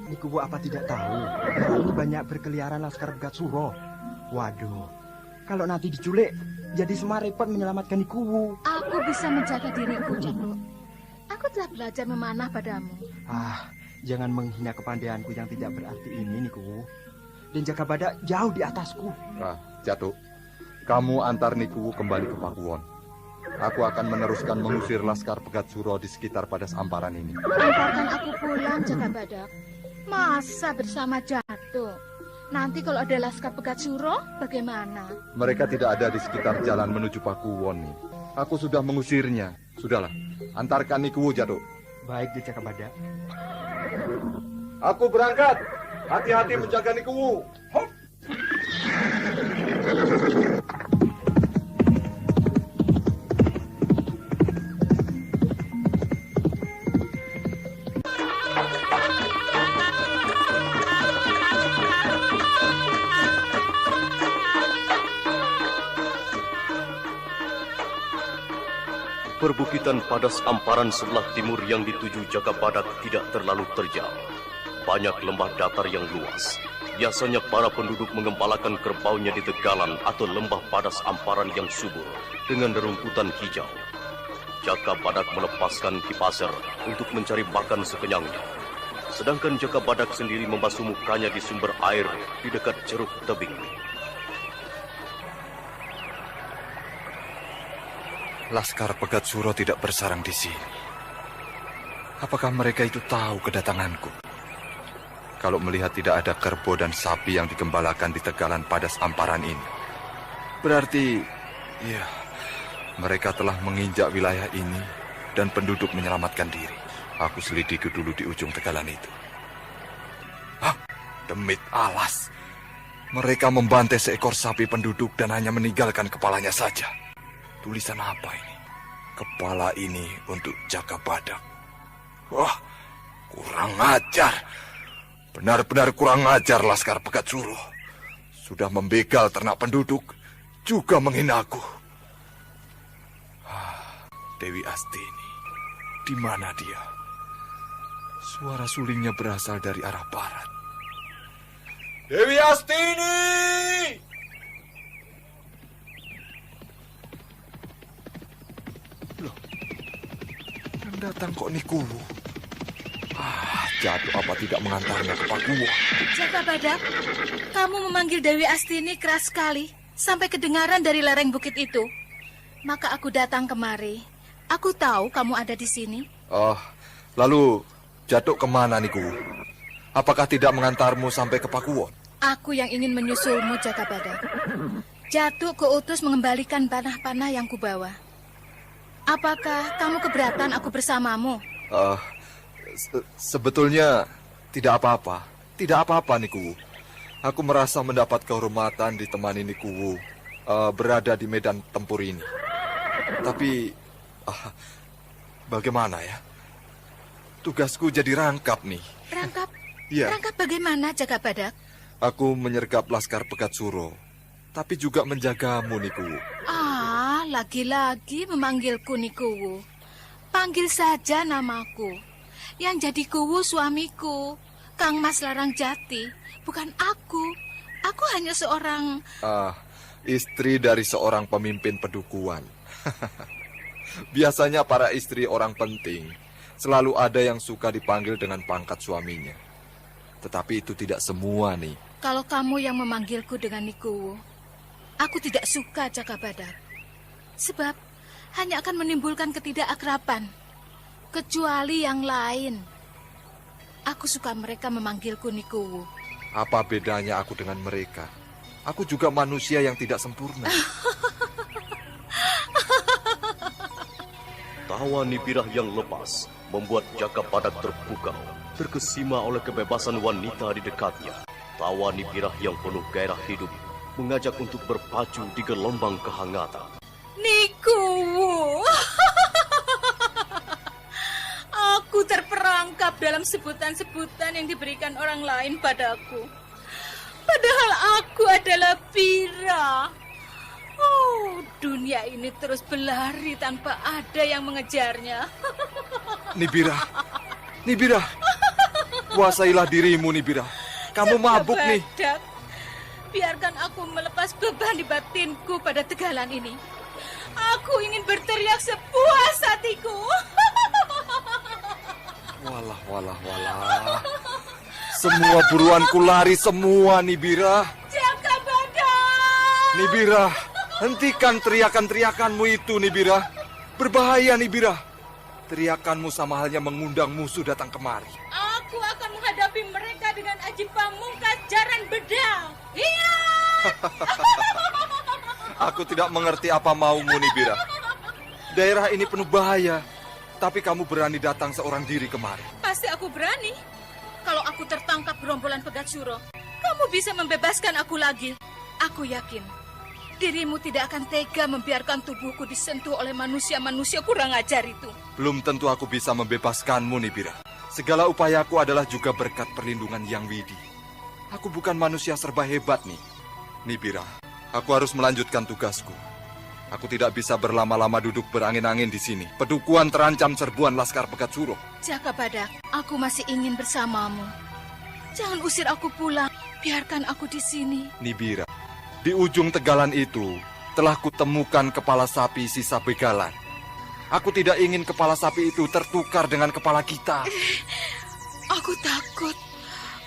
Niku apa tidak tahu? Ini banyak berkeliaran Laskar Pegat Suro. Waduh, kalau nanti diculik, jadi semua repot menyelamatkan Niku. Aku bisa menjaga diriku, Jatuk. Aku telah belajar memanah padamu. Jangan menghina kepandaianku yang tidak berarti ini, Niku. Dan Jaka Badak jauh di atasku. Jatuk, kamu antar Niku kembali ke Pakuwon. Aku akan meneruskan mengusir Laskar Pegat Suro di sekitar Padas Amparan ini. Antarkan aku pulang, Jaka Badak. Masa bersama Jatuk? Nanti kalau ada Laskar Pegat Suro, bagaimana? Mereka tidak ada di sekitar jalan menuju Pakuwon nih. Aku sudah mengusirnya. Sudahlah, antarkan Niku, Jatuk. Baik, Jaka Badak. Aku berangkat. Hati-hati menjaga Niku. Hop. Perbukitan Padas Amparan sebelah timur yang dituju Jaka Badak tidak terlalu terjal. Banyak lembah datar yang luas. Biasanya para penduduk mengembalakan kerbaunya di tegalan atau lembah Padas Amparan yang subur dengan rerumputan hijau. Jaka Badak melepaskan Ki Pasir untuk mencari makan sekenyangnya. Sedangkan Jaka Badak sendiri membasuh mukanya di sumber air di dekat Ceruk Tebing. Laskar Pegat Suro tidak bersarang di sini. Apakah mereka itu tahu kedatanganku? Kalau melihat tidak ada kerbau dan sapi yang digembalakan di tegalan Padas Amparan ini, berarti, ya, mereka telah menginjak wilayah ini dan penduduk menyelamatkan diri. Aku selidiki dulu di ujung tegalan itu. Demit alas. Mereka membantai seekor sapi penduduk dan hanya meninggalkan kepalanya saja. Tulisan apa ini? Kepala ini untuk Jaka Badak. Wah, kurang ajar. Benar-benar kurang ajar Laskar Pegat Suro. Sudah membegal ternak penduduk, juga menghina aku. Dewi Astini, di mana dia? Suara sulingnya berasal dari arah barat. Dewi Astini! Datang kok Niku. Jatuk apa tidak mengantarnya ke Pakuwon? Jaka Badak, kamu memanggil Dewi Astini keras sekali sampai kedengaran dari lereng bukit itu. Maka aku datang kemari. Aku tahu kamu ada di sini. Lalu Jatuk kemana Niku? Apakah tidak mengantarmu sampai ke Pakuwon? Aku yang ingin menyusulmu, Jaka Badak. Jatuk kuutus mengembalikan panah-panah yang kubawa. Apakah kamu keberatan aku bersamamu? Sebetulnya tidak apa-apa. Tidak apa-apa, Niku. Aku merasa mendapat kehormatan ditemani Niku berada di medan tempur ini. Tapi bagaimana ya? Tugasku jadi rangkap nih. Rangkap? Ya. Rangkap bagaimana, Jaka Badak? Aku menyergap Laskar Pegat Suro, tapi juga menjagamu, Niku. Lagi-lagi memanggilku Nikuwu. Panggil saja namaku. Yang jadi Kuwu suamiku, Kang Mas Larang Jati, bukan aku. Aku hanya seorang... Istri dari seorang pemimpin pedukuhan. Biasanya para istri orang penting selalu ada yang suka dipanggil dengan pangkat suaminya. Tetapi itu tidak semua, nih. Kalau kamu yang memanggilku dengan Nikuwo, aku tidak suka, Cakabadak. Sebab hanya akan menimbulkan ketidakakraban. Kecuali yang lain. Aku suka mereka memanggilku Nikuwo. Apa bedanya aku dengan mereka? Aku juga manusia yang tidak sempurna. Tawa Nibirah yang lepas membuat Jakabadak terpukau, terkesima oleh kebebasan wanita di dekatnya. Tawa Nibirah yang penuh gairah hidup mengajak untuk berpacu di gelombang kehangatan. Nikuwo. Aku terperangkap dalam sebutan-sebutan yang diberikan orang lain padaku. Padahal aku adalah Pira. Oh, dunia ini terus berlari tanpa ada yang mengejarnya. Nibirah, kuasailah dirimu, Nibirah. Kamu mabuk nih. Biarkan aku melepas beban di batinku pada tegalan ini. Aku ingin berteriak sepuas hatiku. Walah. Semua buruanku lari semua, Nibirah. Jakabadak! Nibirah, hentikan teriakan-teriakanmu itu, Nibirah. Berbahaya, Nibirah. Teriakanmu sama halnya mengundang musuh datang kemari. Aku akan menghadapi mereka dengan aji pamungkas jaran bedang. Iya! Aku tidak mengerti apa maumu, Nibirah. Daerah ini penuh bahaya, tapi kamu berani datang seorang diri kemari. Pasti aku berani. Kalau aku tertangkap gerombolan Pegat Suro, kamu bisa membebaskan aku lagi. Aku yakin dirimu tidak akan tega membiarkan tubuhku disentuh oleh manusia-manusia kurang ajar itu. Belum tentu aku bisa membebaskanmu, Nibirah. Segala upayaku adalah juga berkat perlindungan Yang Widi. Aku bukan manusia serba hebat, nih. Nibirah, aku harus melanjutkan tugasku. Aku tidak bisa berlama-lama duduk berangin-angin di sini. Pedukuhan terancam serbuan Laskar Pegat Suro. Jakabadak, aku masih ingin bersamamu. Jangan usir aku pulang. Biarkan aku di sini. Nibirah, di ujung tegalan itu telah kutemukan kepala sapi sisa begalan. Aku tidak ingin kepala sapi itu tertukar dengan kepala kita. Aku takut.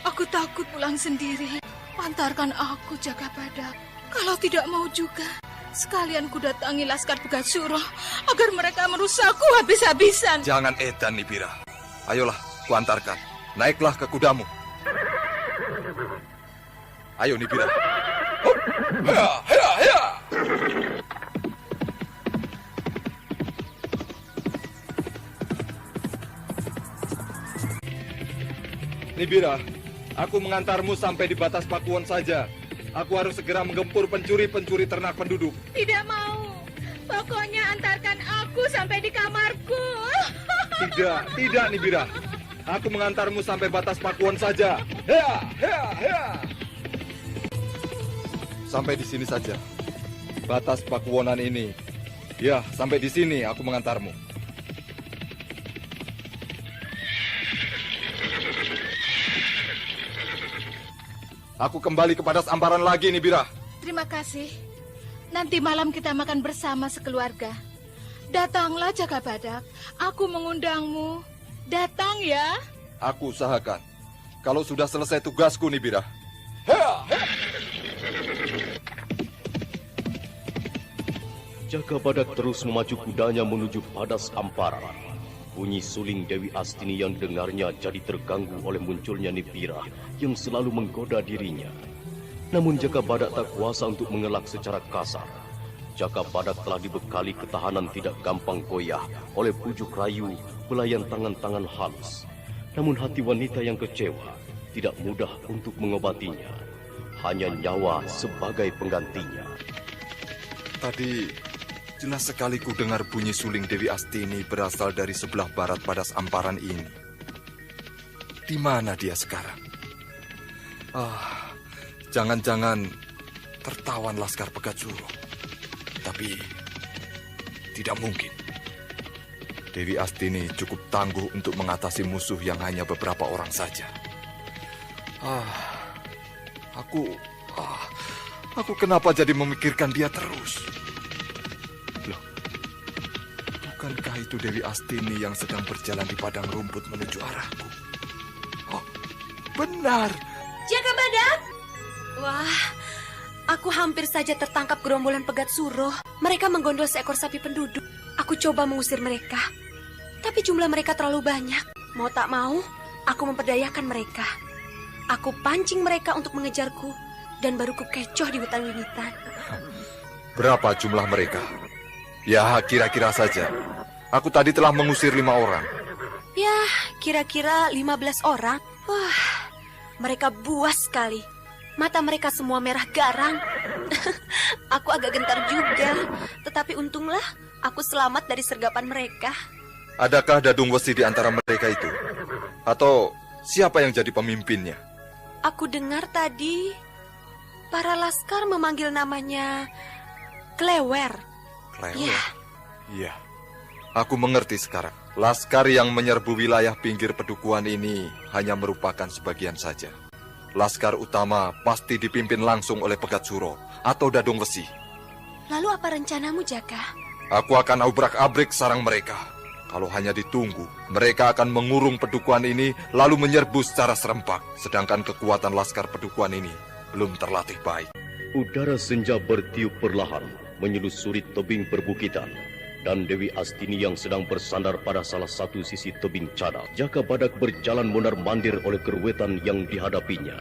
Aku takut pulang sendiri. Antarkan aku, Jakabadak. Kalau tidak mau juga, sekalian ku datangi Laskar Pegat Suro agar mereka merusakku habis-habisan. Jangan edan, Nibirah. Ayolah, kuantarkan. Naiklah ke kudamu. Ayo, Nibirah. Hea. Nibirah, aku mengantarmu sampai di batas Pakuwon saja. Aku harus segera menggempur pencuri-pencuri ternak penduduk. Tidak mau. Pokoknya antarkan aku sampai di kamarku. Tidak, Nibirah. Aku mengantarmu sampai batas Pakuwon saja. Hea. Sampai di sini saja. Batas Pakuwonan ini. Ya, sampai di sini aku mengantarmu. Aku kembali ke Padas Amparan lagi, Nibirah. Terima kasih. Nanti malam kita makan bersama sekeluarga. Datanglah, Jakabadak. Aku mengundangmu. Datang ya. Aku usahakan. Kalau sudah selesai tugasku, Nibirah. Jakabadak terus memacu kudanya menuju Padas Amparan. Bunyi suling Dewi Astini yang dengarnya jadi terganggu oleh munculnya Nibirah yang selalu menggoda dirinya. Namun Jakabadak tak kuasa untuk mengelak secara kasar. Jakabadak telah dibekali ketahanan tidak gampang goyah oleh bujuk rayu belayan tangan-tangan halus. Namun hati wanita yang kecewa tidak mudah untuk mengobatinya. Hanya nyawa sebagai penggantinya. Tadi jelas sekali ku dengar bunyi suling Dewi Astini berasal dari sebelah barat Padas Amparan ini. Di mana dia sekarang? Jangan-jangan tertawan Laskar Pegat Suro. Tapi tidak mungkin. Dewi Astini cukup tangguh untuk mengatasi musuh yang hanya beberapa orang saja. Aku kenapa jadi memikirkan dia terus? Bukankah itu Dewi Astini yang sedang berjalan di padang rumput menuju arahku? Oh, benar. Jaka Badak! Wah, aku hampir saja tertangkap gerombolan pegat Suro. Mereka menggondol seekor sapi penduduk. Aku coba mengusir mereka, tapi jumlah mereka terlalu banyak. Mau tak mau, aku memperdayakan mereka. Aku pancing mereka untuk mengejarku, dan baru kukecoh di hutan wingitan. Berapa jumlah mereka? Ya, kira-kira saja. Aku tadi telah mengusir 5 orang. Ya, kira-kira 15 orang. Wah, mereka buas sekali. Mata mereka semua merah garang. Aku agak gentar juga, tetapi untunglah aku selamat dari sergapan mereka. Adakah Dadung Wesi di antara mereka itu? Atau siapa yang jadi pemimpinnya? Aku dengar tadi para laskar memanggil namanya Klewer. Klewer? Iya. Aku mengerti sekarang. Laskar yang menyerbu wilayah pinggir pedukuhan ini hanya merupakan sebagian saja. Laskar utama pasti dipimpin langsung oleh Pegat Suro atau Dadung Wesi. Lalu apa rencanamu, Jaka? Aku akan obrak-abrik sarang mereka. Kalau hanya ditunggu, mereka akan mengurung pedukuhan ini lalu menyerbu secara serempak. Sedangkan kekuatan laskar pedukuhan ini belum terlatih baik. Udara senja bertiup perlahan menyelusuri tebing perbukitan, dan Dewi Astini yang sedang bersandar pada salah satu sisi tebing cadas. Jaka Badak berjalan mondar-mandir oleh keruwetan yang dihadapinya.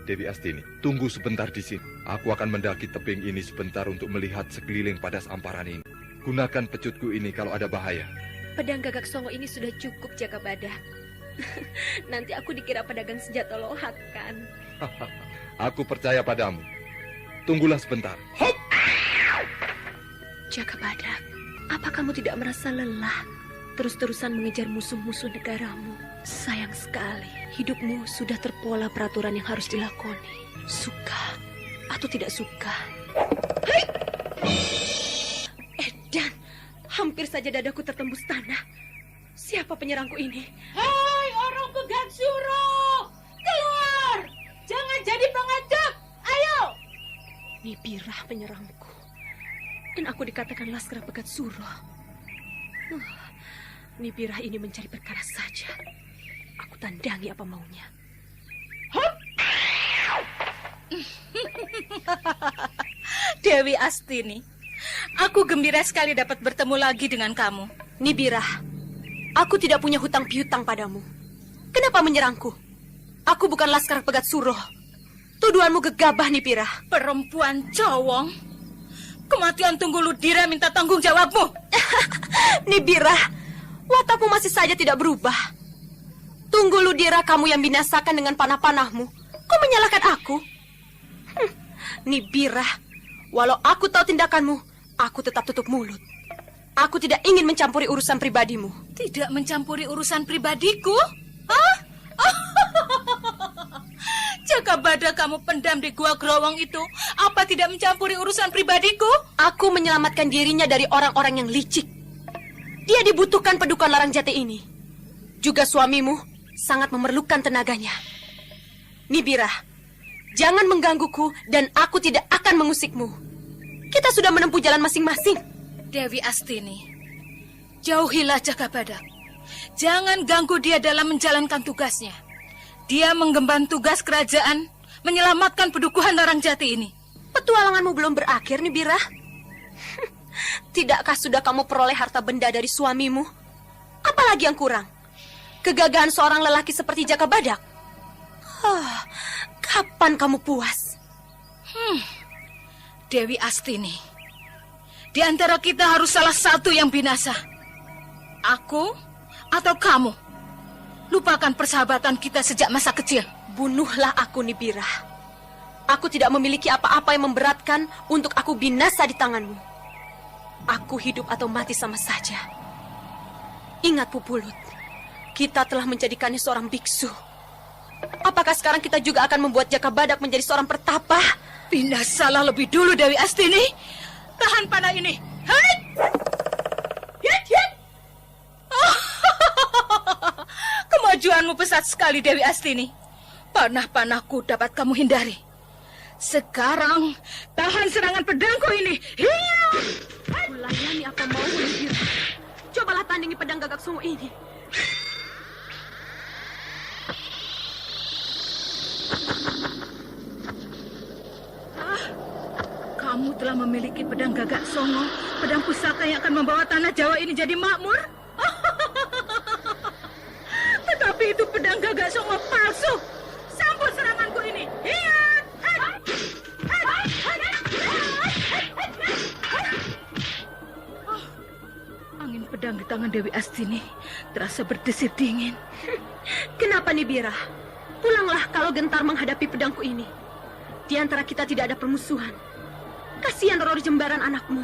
Dewi Astini, tunggu sebentar di sini. Aku akan mendaki tebing ini sebentar untuk melihat sekeliling padas amparan ini. Gunakan pecutku ini kalau ada bahaya. Pedang Gagak Songo ini sudah cukup, Jaka Badak. Nanti aku dikira pedagang senjata lohat kan? Aku percaya padamu. Tunggulah sebentar. Hop! Jaka Badak, apa kamu tidak merasa lelah terus-terusan mengejar musuh-musuh negaramu? Sayang sekali, hidupmu sudah terpola peraturan yang harus dilakoni. Suka atau tidak suka. Hei! Edan, hampir saja dadaku tertembus tanah. Siapa penyerangku ini? Hei, orang Pegat Suro! Keluar! Jangan jadi pengacak! Ayo! Nibirah penyerangku. Dan aku dikatakan laskar Pegat Suro. Nibirah ini mencari perkara saja. Aku tandangi apa maunya. Dewi Astini, aku gembira sekali dapat bertemu lagi dengan kamu. Nibirah, aku tidak punya hutang piutang padamu. Kenapa menyerangku? Aku bukan laskar Pegat Suro. Tuduhanmu gegabah, Nibirah. Perempuan cowong. Kematian Tunggu Ludira minta tanggung jawabmu. Nibirah, watakmu masih saja tidak berubah. Tunggu Ludira kamu yang binasakan dengan panah-panahmu. Kau menyalahkan aku? Nibirah, walau aku tahu tindakanmu, aku tetap tutup mulut. Aku tidak ingin mencampuri urusan pribadimu. Tidak mencampuri urusan pribadiku? Hah? Jaka Badak kamu pendam di gua Growong itu, apa tidak mencampuri urusan pribadiku? Aku menyelamatkan dirinya dari orang-orang yang licik. Dia dibutuhkan pedukuhan Larang Jati ini. Juga suamimu sangat memerlukan tenaganya. Nibirah, jangan menggangguku dan aku tidak akan mengusikmu. Kita sudah menempuh jalan masing-masing. Dewi Astini, jauhilah Jaka Badak. Jangan ganggu dia dalam menjalankan tugasnya. Dia menggemban tugas kerajaan menyelamatkan pedukuhan Larang Jati ini. Petualanganmu belum berakhir, Nibirah. Tidakkah sudah kamu peroleh harta benda dari suamimu? Apalagi yang kurang? Kegagahan seorang lelaki seperti Jaka Badak? Kapan kamu puas? Dewi Astini, di antara kita harus salah satu yang binasa. Aku atau kamu? Lupakan persahabatan kita sejak masa kecil. Bunuhlah aku, Nibirah. Aku tidak memiliki apa-apa yang memberatkan untuk aku binasa di tanganmu. Aku hidup atau mati sama saja. Ingat, Pupulut, kita telah menjadikannya seorang biksu. Apakah sekarang kita juga akan membuat Jaka Badak menjadi seorang pertapa? Binasalah lebih dulu, Dewi Astini. Tahan panah ini. Hai! Hit, hit! Kemajuanmu pesat sekali, Dewi Astini. Panah-panahku dapat kamu hindari. Sekarang, tahan serangan pedangku ini. Hiya! Kulayani apa mau, Nibirah. Coba Songo ini. Kamu telah memiliki pedang Gagak Songo, pedang pusaka yang akan membawa tanah Jawa ini jadi makmur. Tetapi itu pedang Gagak Songo palsu. Sambut seranganku ini. Hiat! Angin pedang di tangan Dewi Astini terasa berdesir dingin. Kenapa Nibira? Pulanglah kalau gentar menghadapi pedangku ini. Di antara kita tidak ada permusuhan. Kasihan Roro Jembaran anakmu.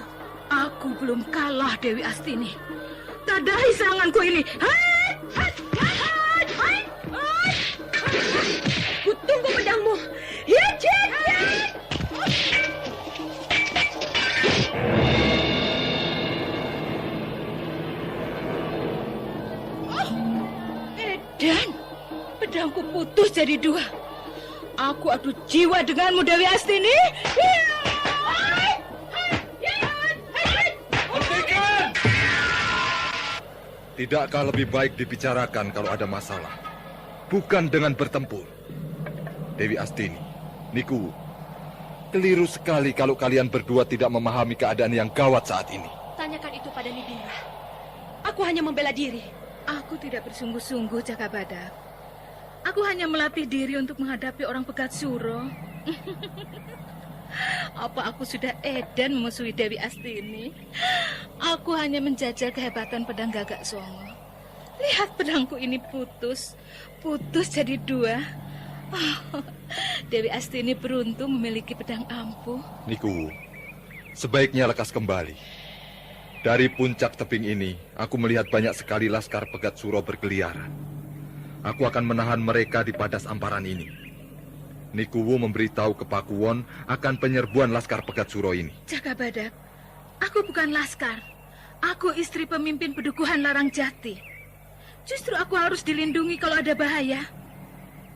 Aku belum kalah, Dewi Astini. Tadahi seranganku ini. Kutunggu pedangmu. Hiat! Edan, pedangku putus jadi dua. Aku adu jiwa denganmu, Dewi Astini. Tidakkah lebih baik dibicarakan kalau ada masalah, bukan dengan bertempur? Dewi Astini, Niku, keliru sekali kalau kalian berdua tidak memahami keadaan yang gawat saat ini. Tanyakan itu pada Nibira. Aku hanya membela diri. Aku tidak bersungguh-sungguh, Jaka Badak. Aku hanya melatih diri untuk menghadapi orang Pegat Suro. Apa aku sudah edan memusuhi Dewi Astini? Aku hanya menjajal kehebatan pedang Gagak Songo. Lihat pedangku ini putus jadi dua. Dewi Astini beruntung memiliki pedang ampuh. Niku, sebaiknya lekas kembali. Dari puncak tebing ini, aku melihat banyak sekali laskar Pegat Suro berkeliaran. Aku akan menahan mereka di padas amparan ini. Nikuwu memberitahu ke Pakuwon akan penyerbuan laskar Pegat Suro ini. Jaka Badak, aku bukan laskar. Aku istri pemimpin pedukuhan Larang Jati. Justru aku harus dilindungi kalau ada bahaya.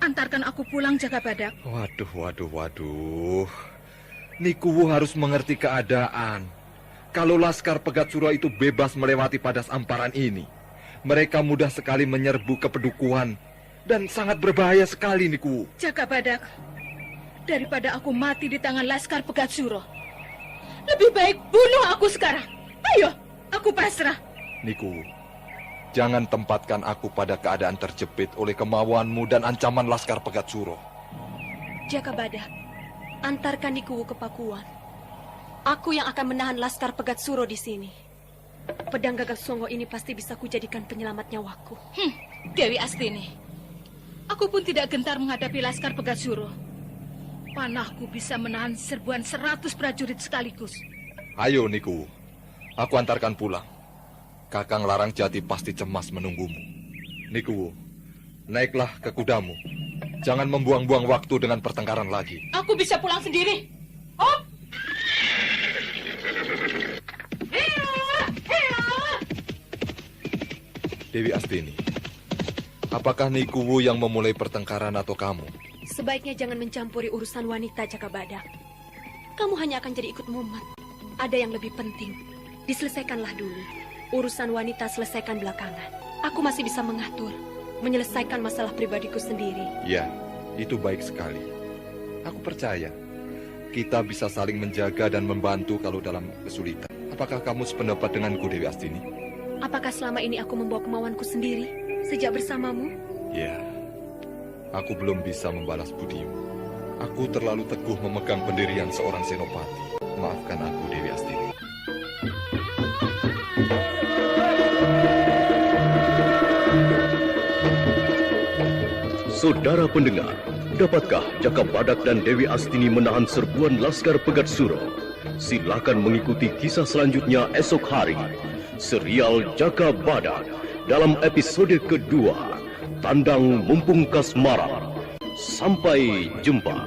Antarkan aku pulang, Jaka Badak. Waduh. Nikuwu harus mengerti keadaan. Kalau laskar Pegat Suro itu bebas melewati padas amparan ini, mereka mudah sekali menyerbu ke pedukuhan. Dan sangat berbahaya sekali, Niku. Jaka Badak, daripada aku mati di tangan laskar Pegat Suro, lebih baik bunuh aku sekarang. Ayo, aku pasrah. Niku, jangan tempatkan aku pada keadaan terjepit oleh kemauanmu dan ancaman laskar Pegat Suro. Jaka Badak, antarkan Nikuwu ke Pakuwon. Aku yang akan menahan laskar Pegat Suro di sini. Pedang Gagak Songo ini pasti bisa kujadikan penyelamat nyawaku. Dewi Astini, aku pun tidak gentar menghadapi laskar Pegat Suro. Panahku bisa menahan serbuan 100 prajurit sekaligus. Ayo, Niku. Aku antarkan pulang. Kakang Larang Jati pasti cemas menunggumu. Niku, naiklah ke kudamu. Jangan membuang-buang waktu dengan pertengkaran lagi. Aku bisa pulang sendiri. Hop! Dewi Astini, apakah Nikuwu yang memulai pertengkaran atau kamu? Sebaiknya jangan mencampuri urusan wanita, Jaka Badak. Kamu hanya akan jadi ikut mumet. Ada yang lebih penting. Diselesaikanlah dulu. Urusan wanita selesaikan belakangan. Aku masih bisa mengatur, menyelesaikan masalah pribadiku sendiri. Ya, itu baik sekali. Aku percaya kita bisa saling menjaga dan membantu kalau dalam kesulitan. Apakah kamu sependapat denganku, Dewi Astini? Apakah selama ini aku membawa kemauanku sendiri sejak bersamamu? Ya, aku belum bisa membalas budimu. Aku terlalu teguh memegang pendirian seorang senopati. Maafkan aku, Dewi Astini. Saudara pendengar, dapatkah Jaka Badak dan Dewi Astini menahan serbuan laskar Pegat Suro? Silakan mengikuti kisah selanjutnya esok hari. Serial Jaka Badak dalam episode kedua, Tandang Mumpung Kasmaran. Sampai jumpa.